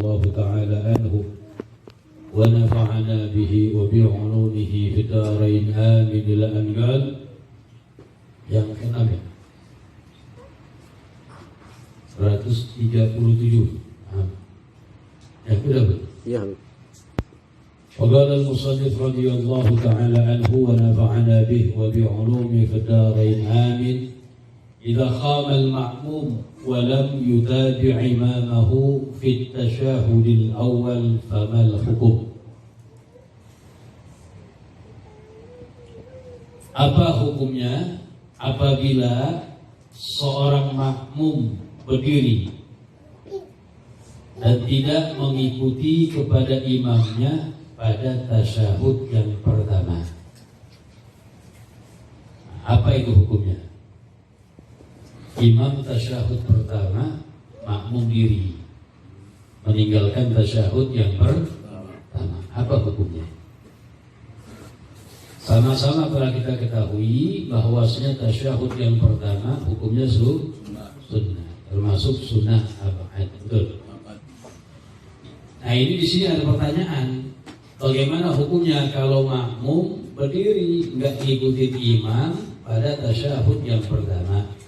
الله تعالى عنه ونفعنا به وبعلومه في الدارين آمين الأنجال. Yang keenam ya, 137. Yang sudah betul. Ya. وقال المصنف رضي الله تعالى عنه ونفعنا به وبعلومه في الدارين آمين. إذا قام المأموم ولم يتابع إمامه في التشهد الأول فما الحكم؟ Apa hukumnya apabila seorang makmum berdiri dan tidak mengikuti kepada imamnya pada tasyahud yang pertama? Apa itu hukumnya? Imam tasyahud pertama, makmum diri, meninggalkan tasyahud yang pertama. Apa hukumnya? Sama-sama telah kita ketahui bahwasanya tasyahud yang pertama hukumnya sunnah, termasuk sunnah abad. Betul. Nah, ini di sini ada pertanyaan. Bagaimana hukumnya kalau makmum berdiri nggak ikuti imam pada tasyahud yang pertama?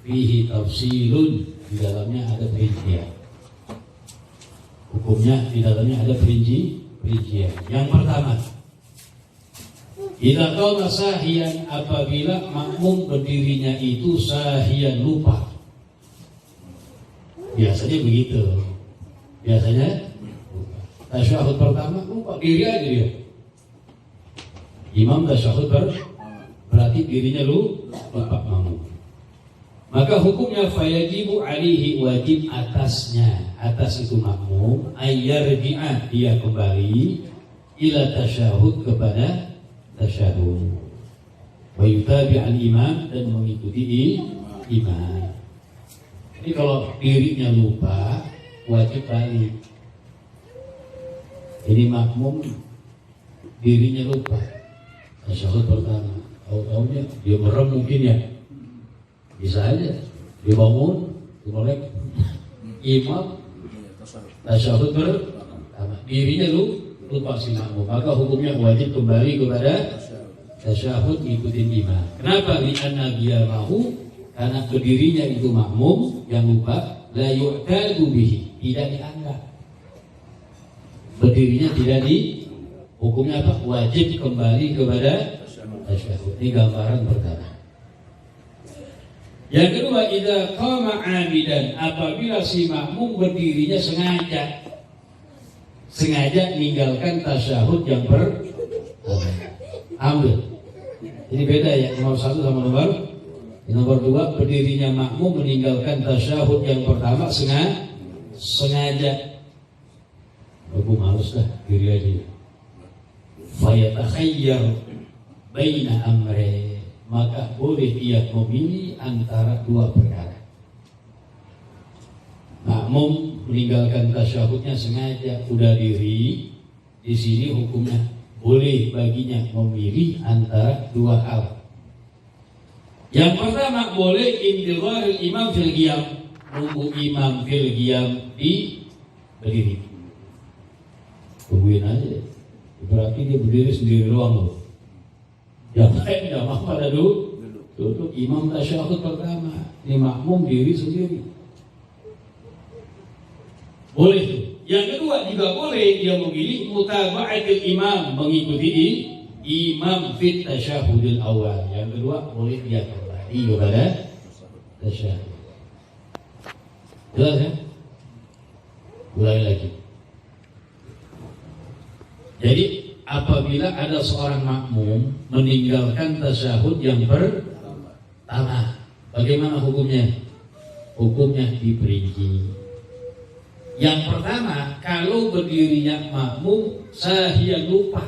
Fihi tafsilun, di dalamnya ada perincian. Hukumnya di dalamnya ada perincian. Yang pertama, idza qala sahiyan, apabila makmum berdirinya itu sahiyan, lupa. Biasanya begitu. Biasanya tasyahud pertama lupa, diri aja dia. Imam tasyahud berarti dirinya lupa makmum. Maka hukumnya fayajibu alaihi, wajib atasnya, atas itu makmum, ayyarji'ah, dia kembali ila tasyahud, kepada tasyahud, wa yutabi'al imam, dan mengikuti imam. Jadi kalau dirinya lupa, wajib balik. Jadi makmum dirinya lupa tasyahud pertama, tahu-tahunya dia merem mungkin ya, bisa aja dia bangun, melek imam tasyahud pertama, dirinya lupa si makmum, maka hukumnya wajib kembali kepada tasyahud, ikutin imam. Kenapa? Li'anna qiyamahu, karena berdirinya itu makmum yang lupa, la yu'tadu bihi, tidak dianggap. Berdirinya tidak hukumnya apa? Wajib kembali kepada tasyahud. Ini gambaran pertama. Yang kedua, idza qama 'amidan, apabila si makmum berdirinya sengaja meninggalkan tasyahud yang pertama. Ambil. Ini beda ya, nomor 1 sama nomor 2. Berdirinya makmum meninggalkan tasyahud yang pertama sengaja. Aku males dah, diri aja. Fayatakhayyar baina amre, maka boleh dia memilih antara dua perkara. Makmum meninggalkan tasyahudnya sengaja, udah diri. Di sini hukumnya boleh baginya memilih antara dua hal. Yang pertama, boleh intidharul imam fil qiyam, nunggu imam fil qiyam di berdiri. Tungguin aja, berarti dia berdiri sendiri doang loh. Yang lain tidak mau pada duduk. Imam tasyahud pertama, ini makmum diri sendiri. Boleh tuh. Yang kedua juga boleh dia memilih mutaba'atul imam, mengikuti imam fit tasyahudil awal. Yang kedua boleh dia kembali kepada tasyahud. Jelas ya? Ulangi lagi. Jadi apabila ada seorang makmum meninggalkan tasyahud yang pertama, bagaimana hukumnya? Hukumnya diperinci. Yang pertama, kalau berdirinya makmum sahiyan, lupa,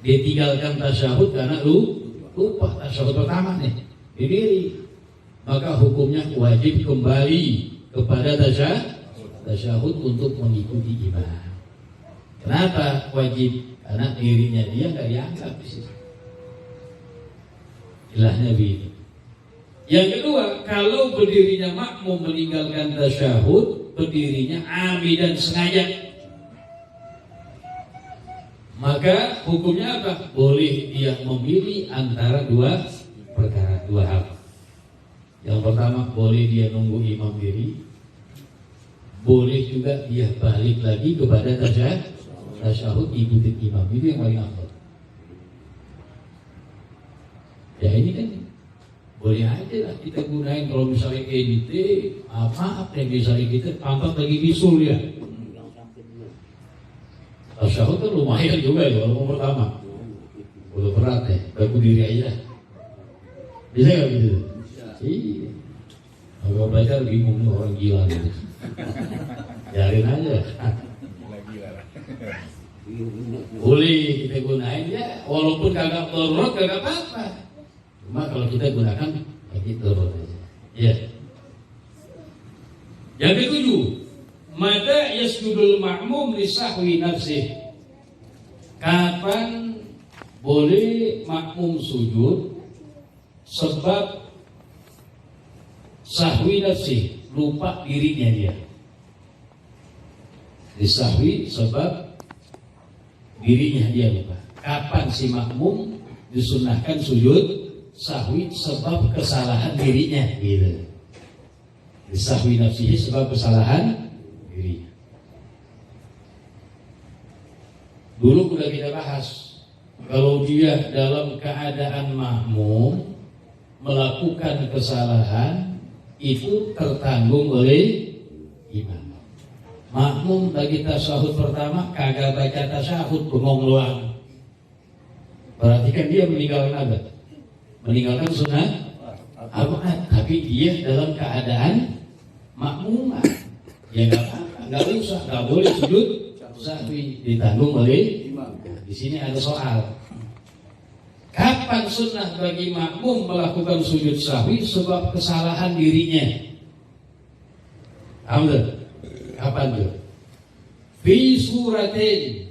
dia tinggalkan tasyahud karena lupa tasyahud pertama nih, berdiri, maka hukumnya wajib kembali kepada tasyahud untuk mengikuti imam. Kenapa wajib? Karena dirinya dia nggak dianggap di situ. Ilahnya begitu. Yang kedua, kalau berdirinya makmum meninggalkan tasyahud berdirinya amidan sengaja, maka hukumnya apa? Boleh dia memilih antara dua perkara, dua hal. Yang pertama, boleh dia nunggu imam diri, boleh juga dia balik lagi kepada tasyahud ikutin imam. Itu yang paling afdal. Ya ini kan boleh aja lah kita gunain. Kalau misalnya edit, maaf yang misalnya kita tampak lagi bisul ya. Tasyahud kan lumayan juga ya walaupun pertama. Udah berat ya, baku diri aja. Bisa nggak gitu? Iya. Kalau belajar bingung nih orang gila gitu. Jarin aja. Boleh kita gunain ya, walaupun kagak darurat kagak apa-apa. Cuma kalau kita gunakan lagi darurat aja. Ya. Yang ketujuh, mata yasjudul ma'mum li sahwi nafsih. Kapan boleh makmum sujud sebab sahwi nafsih, lupa dirinya dia. Disahwi sebab dirinya dia lupa. Kapan si makmum disunahkan sujud sahwi sebab kesalahan dirinya gitu. Disahwi nafsihi sebab kesalahan dirinya. Dulu sudah kita bahas, kalau dia dalam keadaan makmum melakukan kesalahan itu tertanggung oleh imam. Makmum bagi tasyahud pertama kagak baca tasyahud, bengong doang. Berarti kan dia meninggalkan apa? Meninggalkan sunnah Al-Quran. Tapi dia dalam keadaan makmum, ya nggak usah, nggak boleh sujud sahwi, ditanggung oleh imam. Di sini ada soal. Kapan sunnah bagi makmum melakukan sujud sahwi sebab kesalahan dirinya? Alhamdulillah. Kapan tuh? Fi suratin,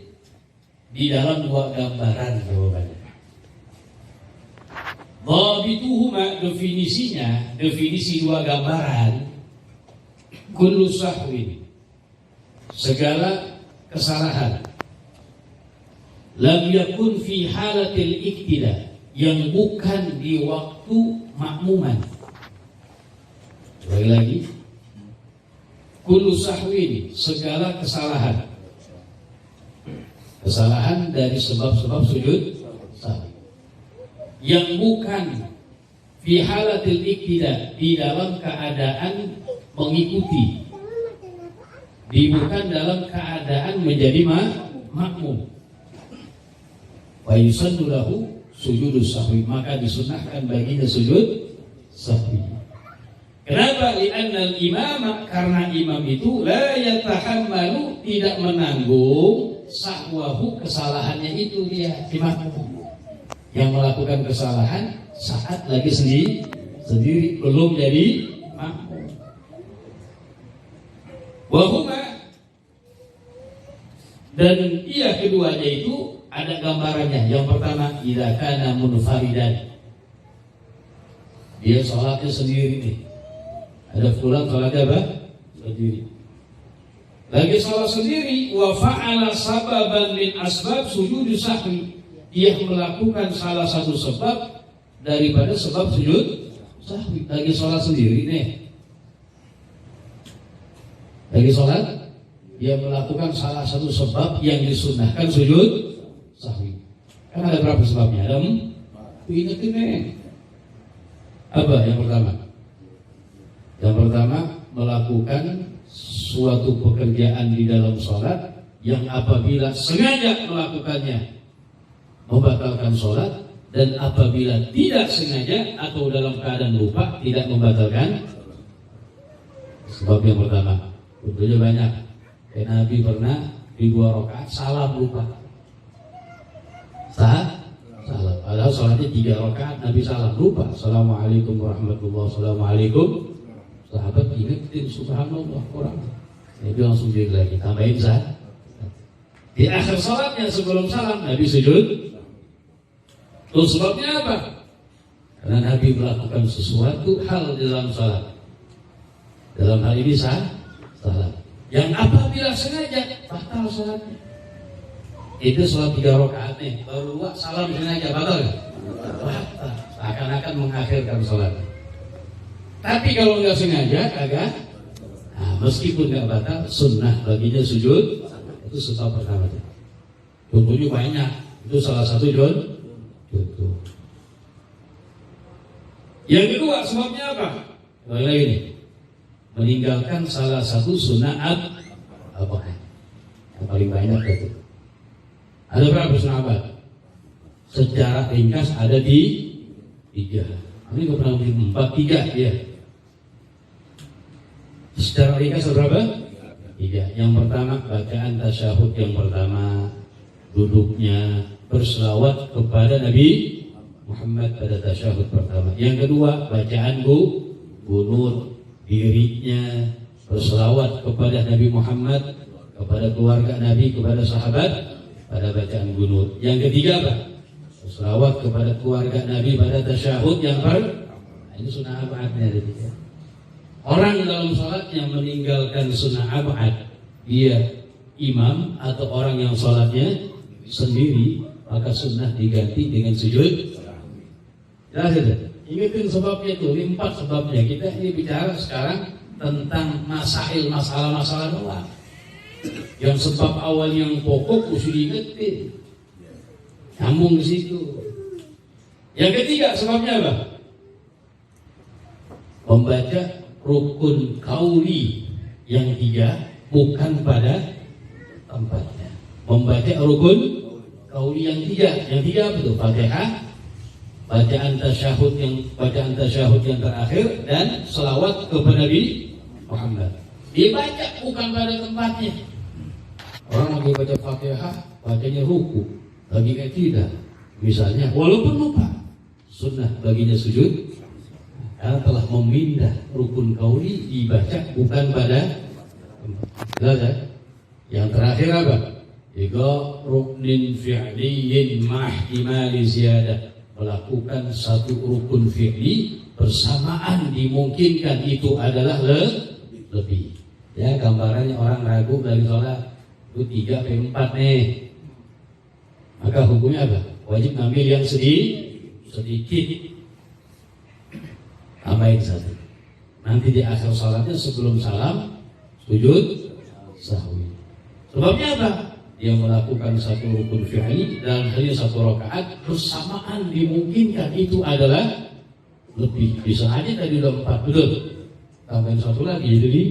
di dalam dua gambaran jawabannya. Dhabituhuma, definisinya, definisi dua gambaran. Kullu sahwin, segala kesalahan. Lam yakun fi halatil iktida, yang bukan di waktu makmuman. Lagi lagi, kullu sahwin, segala kesalahan. Kesalahan dari sebab-sebab sujud sahwi. Yang bukan fi halatil iktida, di dalam keadaan mengikuti, bukan dalam keadaan menjadi makmum. Wa yusannu lahu sujudus sahwi, maka disunahkan baginya sujud sahwi. Kenapa? Li'annal imama, karena imam itu la yatahammalu, tidak menanggung sahwahu, kesalahannya itu dia imam yang melakukan kesalahan saat lagi sendiri belum jadi makmum. Wahuma, dan ia keduanya itu ada gambarannya. Yang pertama, idza kana munfaridan, dia sholatnya sendiri nih. Ada fulan sholatnya apa? Sendiri. Lagi sholat sendiri, wa fa'ala sababan min asbab sujud sahwi, dia melakukan salah satu sebab daripada sebab sujud sahwi. Lagi sholat sendiri nih, lagi sholat, dia melakukan salah satu sebab yang disunahkan sujud sahwi. Kan ada berapa sebabnya? Ada ingetin nih. Apa yang pertama? Yang pertama, melakukan suatu pekerjaan di dalam sholat yang apabila sengaja melakukannya membatalkan sholat, dan apabila tidak sengaja atau dalam keadaan lupa tidak membatalkan. Sebab yang pertama, tentunya banyak. Kayak Nabi pernah di 2 rakaat salam lupa. Salam. Padahal sholatnya 3 rakaat, Nabi salam lupa. Assalamualaikum warahmatullahi wabarakatuh. Assalamualaikum. Sahabat ingetin, subhanallah, kurang. Nabi langsung diri lagi, tambahin saat. Di akhir sholatnya sebelum salam Nabi sujud. Terus sebabnya apa? Karena Nabi melakukan sesuatu hal di dalam sholat. Dalam hal ini salam. Yang apabila sengaja batal salatnya. Itu sholat 3 rakaat nih, baru salam sengaja batal. Batal. Akan-akan mengakhirkan sholatnya. Tapi kalau nggak sengaja, kagak. Nah, meskipun nggak batal, sunnah baginya sujud. Itu sebab pertama. Contohnya banyak. Itu salah satu contoh. Yang kedua, sebabnya apa? Lagi nih, meninggalkan salah satu sunnah apa? Yang paling banyak itu. Ada berapa sunnah apa? Secara ringkas ada di 3. Ini nggak pernah 4, 3 ya. Secara ringkas ada berapa? 3. Yang pertama bacaan tasyahud yang pertama, duduknya berselawat kepada Nabi Muhammad pada tasyahud pertama. Yang kedua bacaan gunut, dirinya berselawat kepada Nabi Muhammad, kepada keluarga Nabi, kepada sahabat pada bacaan gunut. Yang ketiga apa? Berselawat kepada keluarga Nabi pada tasyahud yang ini sunnah abadnya. Orang dalam salat yang meninggalkan sunnah abad, dia imam atau orang yang salatnya sendiri, maka sunnah diganti dengan sujud. Jelas itu? Ingatin sebabnya itu, 4 sebabnya. Kita ini bicara sekarang tentang masalah-masalah doang. Yang sebab awal yang pokok mesti diingetin. Nyambung ke situ. Yang ketiga sebabnya apa? Membaca rukun kauli yang 3 bukan pada tempatnya. Membaca rukun kauli yang 3. Yang 3 apa itu? Fatihah, bacaan tasyahud yang terakhir, dan selawat kepada Nabi Muhammad. Dibaca bukan pada tempatnya. Orang lagi baca Fatihah, bacanya ruku, lagi tidak. Misalnya, walaupun lupa, sunnah baginya sujud. Karena telah memindah rukun kauli, dibaca bukan pada tempat. Yang terakhir apa? Tiga ruknin fi'liyin ma'ihtimali ziyadah. Melakukan satu rukun fi'li bersamaan dimungkinkan itu adalah lebih. Ya, gambarannya orang ragu dari sholat itu 3 ke 4 nih. Maka hukumnya apa? Wajib ngambil yang sedikit. Tambahin 1. Nanti di akhir sholatnya sebelum salam sujud sahwi. Sebabnya apa? Dia melakukan satu rukun fi'li dalam hanya 1 rakaat bersamaan dimungkinkan itu adalah lebih. Bisa aja tadi udah 4, betul. Tambahin 1 lagi jadi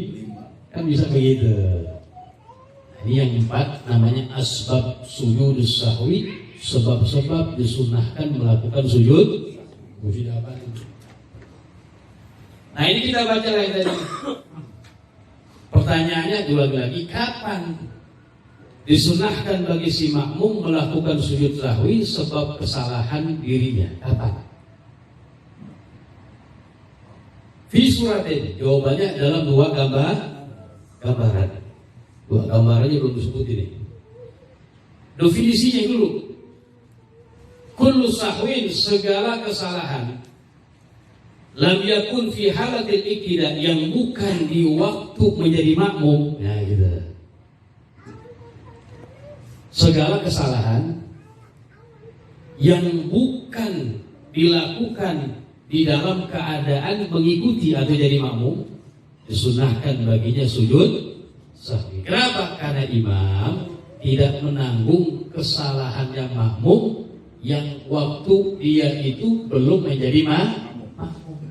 kan bisa begitu. Ini yang 4 namanya asbab sujud sahwi, sebab-sebab disunahkan melakukan sujud. Nah ini kita baca lagi tadi. Pertanyaannya lagi, kapan disunahkan bagi si makmum melakukan sujud sahwi sebab kesalahan dirinya? Kapan? Fi suratin. Jawabannya dalam 2 gambaran. 2 gambarannya belum disebut ini. Definisinya dulu. Kullu sahwin, segala kesalahan, lam yakun fi halatil iktida, yang bukan di waktu menjadi makmum. Nah gitu. Segala kesalahan yang bukan dilakukan di dalam keadaan mengikuti atau jadi makmum, disunahkan baginya sujud sahwi. Kenapa? Karena imam tidak menanggung kesalahannya makmum yang waktu dia itu belum menjadi makmum.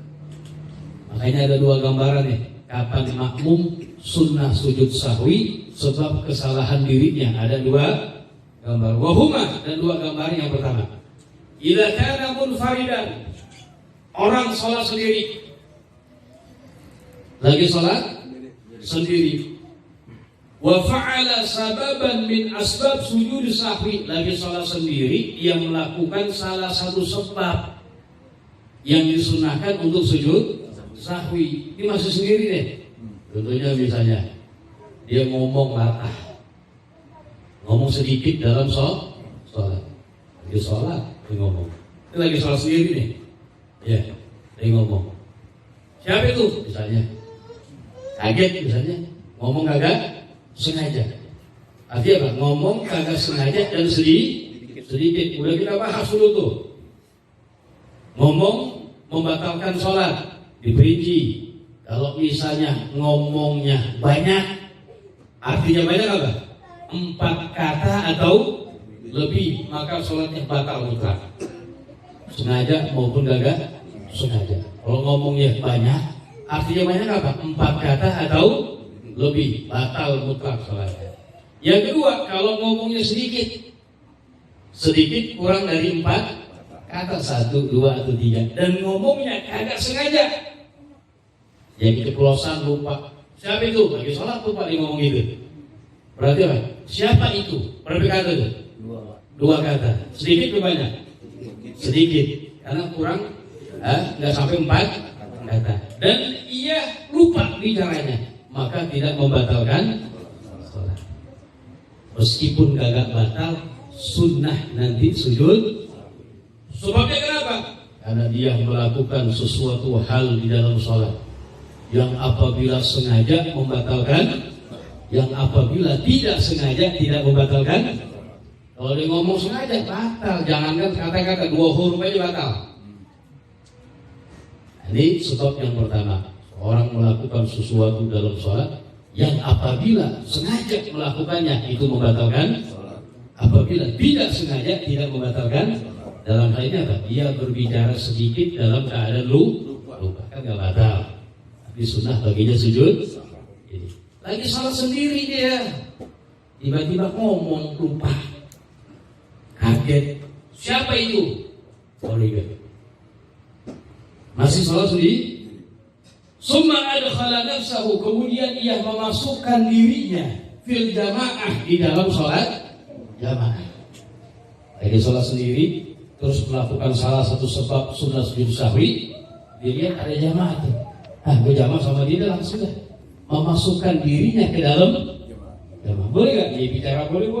Makanya ada 2 gambaran nih. Kapan makmum sunnah sujud sahwi sebab kesalahan dirinya. Ada 2 gambar. Wahuma, dan 2 gambar. Yang pertama, idza kana munfaridan, orang sholat sendiri. Lagi sholat sendiri. Wa fa'ala sababan min asbab sujud sahwi, lagi sholat sendiri, yang melakukan salah satu sebab yang disunahkan untuk sujud sahwi. Ini masih sendiri deh. Contohnya misalnya dia ngomong latah, ngomong sedikit dalam sholat. Lagi sholat, dia ngomong. Ini lagi sholat sendiri nih. Ya, dia ngomong. Siapa itu? Misalnya kaget misalnya. ngomong kagak sengaja. Artinya apa? Ngomong kagak sengaja dan sedikit. Udah kita bahas dulu tuh. Ngomong membatalkan sholat diperinci. Kalau misalnya ngomongnya banyak, artinya banyak apa? 4 kata atau lebih, maka sholatnya batal mutlak. Sengaja maupun kagak sengaja. Kalau ngomongnya banyak, artinya banyak apa? 4 kata atau lebih, batal mutlak sholatnya. Yang kedua, kalau ngomongnya sedikit kurang dari 4 kata, 1, 2, atau 3, dan ngomongnya kagak sengaja, jadi keceplosan, lupa. Siapa itu? Lagi sholat lupa dia ngomong gitu. Berarti apa? Siapa itu? Berapa kata itu? 2 kata. Sedikit atau banyak? Sedikit, karena kurang nggak sampai 4 kata. Dan ia lupa bicaranya, maka tidak membatalkan sholat. Meskipun kagak batal, sunnah nanti sujud. Sebabnya kenapa? Karena dia melakukan sesuatu hal di dalam sholat yang apabila sengaja membatalkan, yang apabila tidak sengaja tidak membatalkan. Kalau dia ngomong sengaja batal, jangankan kata-kata 2 huruf aja batal. Ini sebab yang pertama, orang melakukan sesuatu dalam sholat yang apabila sengaja melakukannya itu membatalkan, apabila tidak sengaja tidak membatalkan. Dalam hal ini apa? Dia berbicara sedikit dalam keadaan lupa, kan nggak batal. Tapi sunnah baginya sujud. Ini. Lagi sholat sendiri dia, tiba-tiba ngomong lupa, kaget. Siapa itu? Kolega. Masih sholat sendiri. Summa adkhala nafsahu, kemudian ia memasukkan dirinya fil jamaah, di dalam sholat jamaah. Lagi sholat sendiri, terus melakukan salah satu sebab sunnah sujud sahwi, dia lihat ada jamaah tuh. Gue jamaah sama dia langsung dah memasukkan dirinya ke dalam jamaah. Boleh gak? Dia bicara boleh.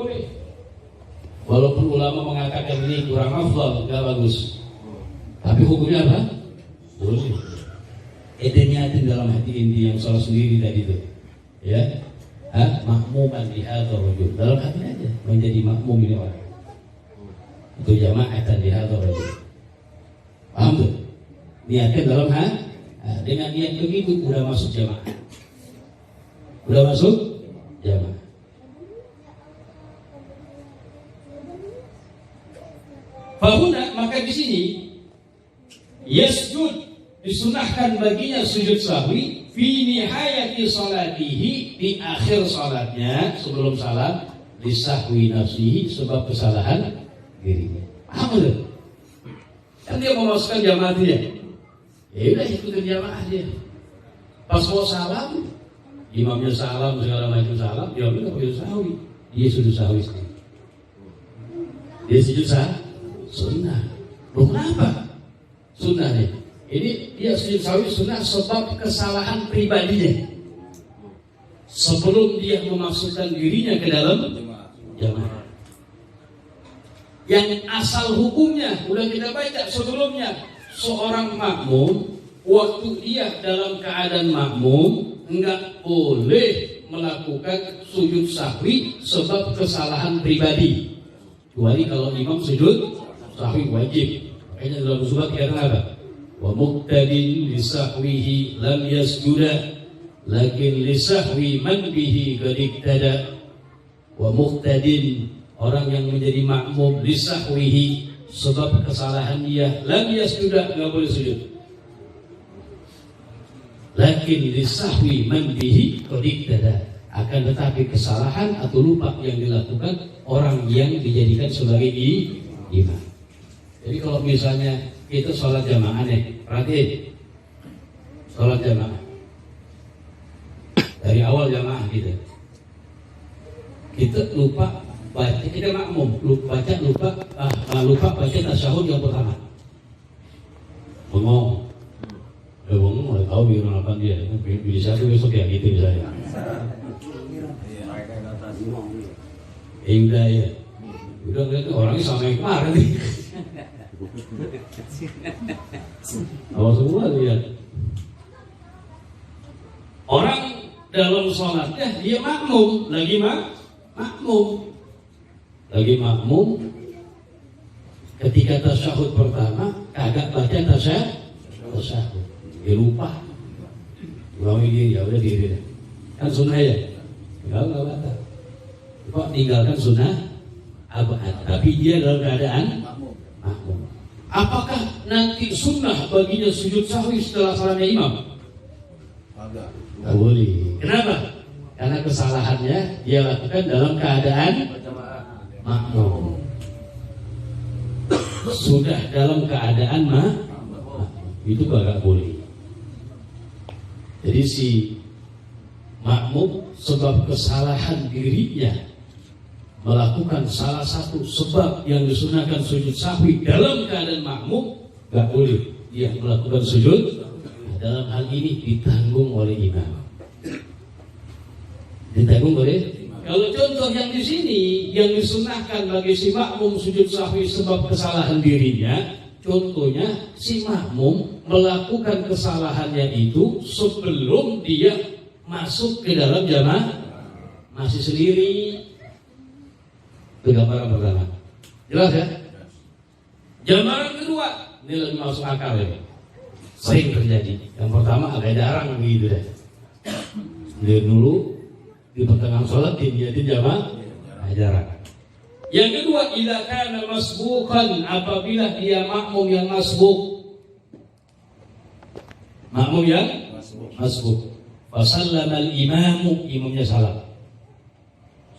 Walaupun ulama mengatakan ini kurang afdal, gak bagus, tapi hukumnya apa? Boleh. Niatin dalam hati inti yang sholat sendiri tadi itu, ya, makmuman di hadzal rajul, dalam hati aja menjadi makmum ini orang. Itu jama'atan di hadzal rajul. Paham tuh? Niatkan dalam hati. Dengan niat begitu udah masuk jamaah. Udah masuk jamaah. Fahuna, maka di sini yasjud, disunahkan baginya sujud sahwi fi nihayati salatihi, di akhir salatnya sebelum salam, lisahwi nafsihi, sebab kesalahan dirinya. Paham tuh? Kan dia memasukkan jamaah dia. Ya udah ikutin jamaah dia. Pas mau salam, imamnya salam segala macam salam, dia bilang sujud sahwi. Dia sujud sahwi sendiri. Dia sujud sunnah. Loh kenapa? Sunnah nih. Ini dia sujud sahwi sunnah sebab kesalahan pribadinya. Sebelum dia memasukkan dirinya ke dalam jamaah. Yang asal hukumnya udah kita baca sebelumnya. Seorang makmum, waktu dia dalam keadaan makmum, enggak boleh melakukan sujud sahwi sebab kesalahan pribadi. Kecuali kalau imam sujud sahwi wajib. Makanya dalam surat dikatakan apa? Wa muqtadin lisahwihi lam yasjuda, lakin lisahwi man bihi qad iktada. Wa muqtadin, orang yang menjadi makmum, lisahwihi, sebab kesalahan dia, lam yasjuda, nggak boleh sujud. Lakin lisahwi man bihi qad iktada, akan tetapi kesalahan atau lupa yang dilakukan orang yang dijadikan sebagai imam. Jadi kalau misalnya kita sholat jamaah nih, perhatiin sholat jamaah dari awal jamaah kita lupa baca, kita makmum lupa baca tasyahud yang pertama. Bengong mulai tahu biar apa dia, bisa tuh besok ya gitu misalnya. Udah ngeliat orangnya sama yang kemarin nih. Awal semua lihat. Orang dalam sholatnya dia makmum, lagi makmum. Ketika tasyahud pertama kagak baca tasyahud, dia lupa. Ulangi dia, ya udah diri deh. Kan sunnah ya? Enggak baca. Kok tinggalkan sunnah? Tapi dia dalam keadaan makmum. Apakah nanti sunnah baginya sujud sahwi setelah salamnya imam? Tidak boleh. Kenapa? Karena kesalahannya dia lakukan dalam keadaan makmum. Sudah dalam keadaan itu gak boleh. Jadi si makmum sebab kesalahan dirinya melakukan salah satu sebab yang disunahkan sujud sahwi dalam keadaan makmum, gak boleh dia melakukan sujud. Dalam hal ini ditanggung oleh imam. Kalau contoh yang di sini yang disunahkan bagi si makmum sujud sahwi sebab kesalahan dirinya, contohnya si makmum melakukan kesalahannya itu sebelum dia masuk ke dalam jamaah, masih sendiri. Itu gambaran pertama. Jelas ya? Gambaran kedua, ini lebih masuk akal ya. Sering terjadi. Yang pertama agak jarang begitu deh. Dia dulu di pertengahan sholat diniatin jamaah, jarang. Yang kedua, idza kana masbuqan, apabila dia makmum yang masbuk. Makmum yang masbuk. Fasallama al-imamu, imamnya salam.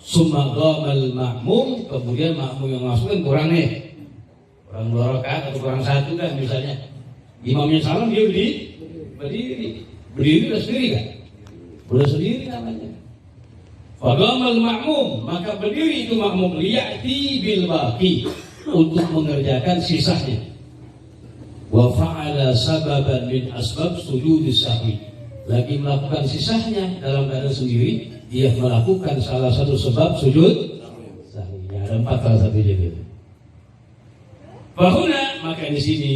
Summa qama al-ma'mum, kemudian makmum yang masbuk kan kurang nih. Kurang 2 rakaat atau kurang 1 kan misalnya. Imamnya salam, dia berdiri udah sendiri kan? Udah sendiri namanya. Faqamal ma'mum, maka berdiri itu makmum liya'ti bil baqi, untuk mengerjakan sisanya. Wa fa'ala sababan min asbab sujudis sahwi, lagi melakukan sisanya dalam keadaan sendiri, dia melakukan salah satu sebab sujud sahwi. Ya, ada 4 salah satunya gitu. Bahuna, maka di sini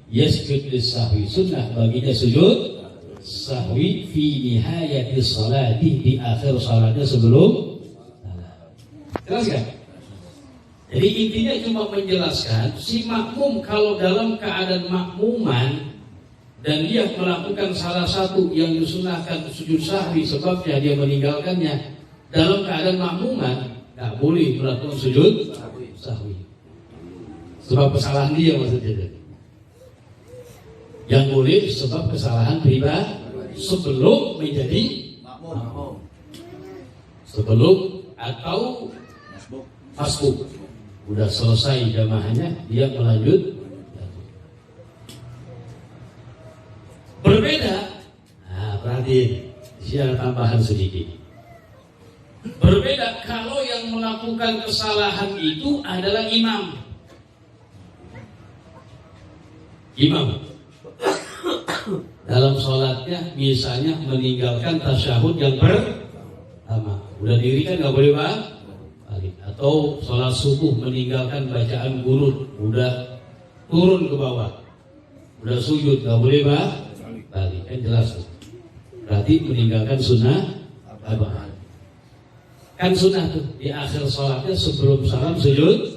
yasjud lis-sahwi, sunnah baginya sujud sahwi fi nihayati salati, di akhir salatnya sebelum salam. Jelas kan? Jadi intinya cuma menjelaskan si makmum kalau dalam keadaan makmuman dan dia melakukan salah satu yang disunahkan sujud sahwi sebabnya dia meninggalkannya dalam keadaan makmuman, nggak boleh melakukan sujud sahwi sebab kesalahan dia maksudnya. Yang boleh sebab kesalahan pribadi sebelum menjadi makmum, sebelum atau masbuk. Udah selesai jamaahnya, dia melanjut. Berbeda. Nah, perhatiin, sini ada tambahan sedikit. Berbeda kalau yang melakukan kesalahan itu adalah imam. Dalam sholatnya misalnya meninggalkan tasyahud yang pertama, udah diri kan nggak boleh balik, atau sholat subuh meninggalkan bacaan qunut, udah turun ke bawah, udah sujud nggak boleh balik, kan jelas. Berarti meninggalkan sunnah apa? Kan sunnah tuh di akhir sholatnya sebelum salam sujud.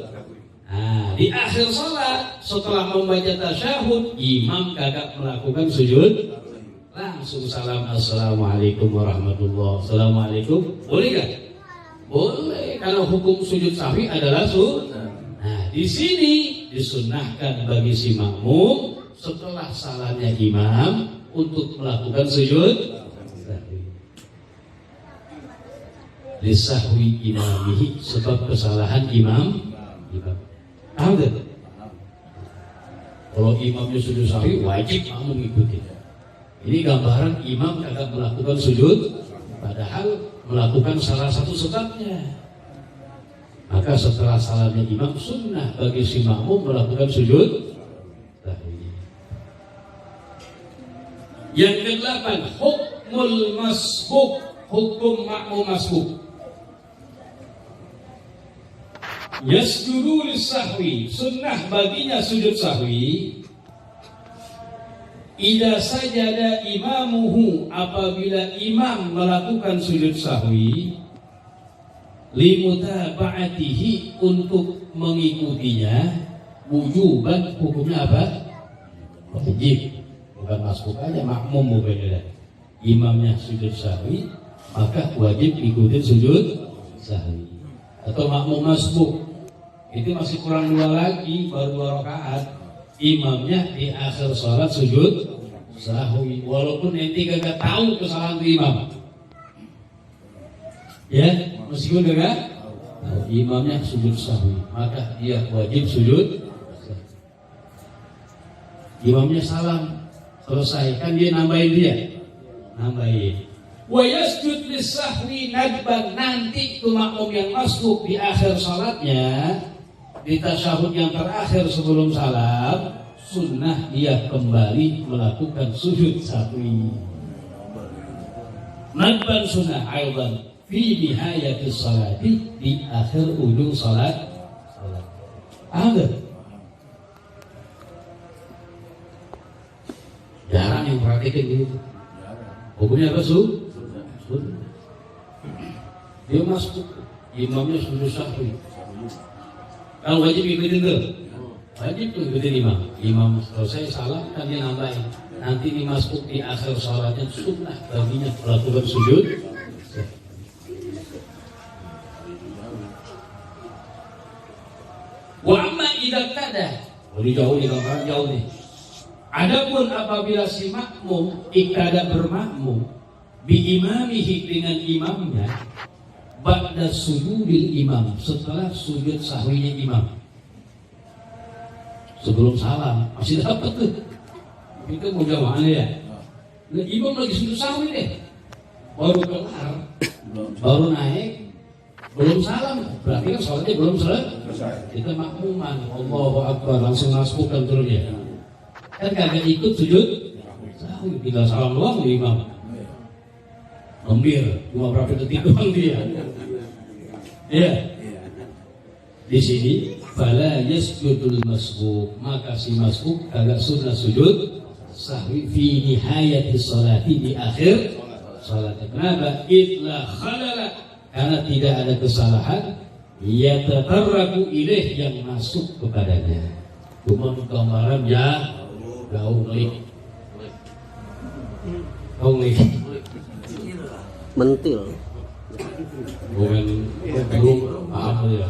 Nah, di akhir sholat setelah membaca tasyahud, imam kagak melakukan sujud, langsung salam, assalamualaikum warahmatullah, assalamualaikum, boleh gak? Boleh, karena hukum sujud sahwi adalah sunnah. Nah, di sini disunnahkan bagi si makmum setelah salamnya imam untuk melakukan sujud sahwi. Lisahwi imamihi, sebab kesalahan imam. Paham tak? Kalau imamnya sujud sahwi, wajib makmum mengikuti. Ini gambaran imam kagak melakukan sujud, padahal melakukan salah satu sebabnya. Maka setelah salamnya imam, sunnah bagi si makmum melakukan sujud sahwi. Yang ke-8, hukmul masbuk, hukum makmum masbuk. Yasjudu lis-sahwi, sunnah baginya sujud sahwi idza sajada imamuhu, apabila imam melakukan sujud sahwi, limutaba'atihi, untuk mengikutinya, wujuban, hukumnya apa? Wajib. Bukan masbuk aja, makmum bukan. Imamnya sujud sahwi, maka wajib ikutin sujud sahwi. Atau makmum masbuk, itu masih kurang 2 lagi, baru 2 rakaat. Imamnya di akhir sholat sujud sahwi, walaupun nanti gak tahu kesalahan imam. Ya, meskipun gak tahu imamnya sujud sahwi, maka dia wajib sujud. Imamnya salam, selesai, kan dia nambahin. Wa yasjud lis-sahwi nadban, nanti itu makmum yang masbuk di akhir salatnya, di tasyahud yang terakhir sebelum salam, sunnah dia kembali melakukan sujud sahwi. Nadban sunnah aidan fi nihayatis salati, di akhir ujung salat. Ada jarang yang praktekin gitu. Hukumnya apa, dia masuk, imamnya sujud sahwi. Kalau wajib ikutin tuh, wajib tuh ikutin imam. Imam selesai salam, kan dia nambahin. Nanti di masuk di akhir salatnya sunnah baginya melakukan sujud. Wa amma idza kada, boleh jauh nih, gambaran jauh nih. Adapun apabila si makmum iktada bermakmum bi imamihi, dengan imamnya, ba'da sujudil imam, setelah sujud sahwinya imam, sebelum salam masih dapat tuh. Itu mau jamaahnya ya. Nah, imam lagi sujud sahwi deh, baru kelar, baru naik, belum salam, berarti kan sholatnya belum selesai. Kita makmuman, Allahu Akbar, langsung masukkan turun ya. Kan kagak ikut sujud sahwi, tinggal salam doang di imam. Lembir, cuma berapa detik doang dia. Ya. Di sini fala yasjudul masbuk, maka si masbuk kagak sunnah sujud sahwi fi nihayati sholati, di akhir salat. Kenapa? Itla khalala, karena tidak ada kesalahan yatatarraku ilaih, yang masuk kepadanya. Cuma gambaran ya gaulik mentil bukan belum apa ya.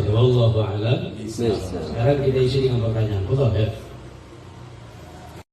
Wallahu a'lam. Sekarang kita isi dengan pertanyaan. Betul ya?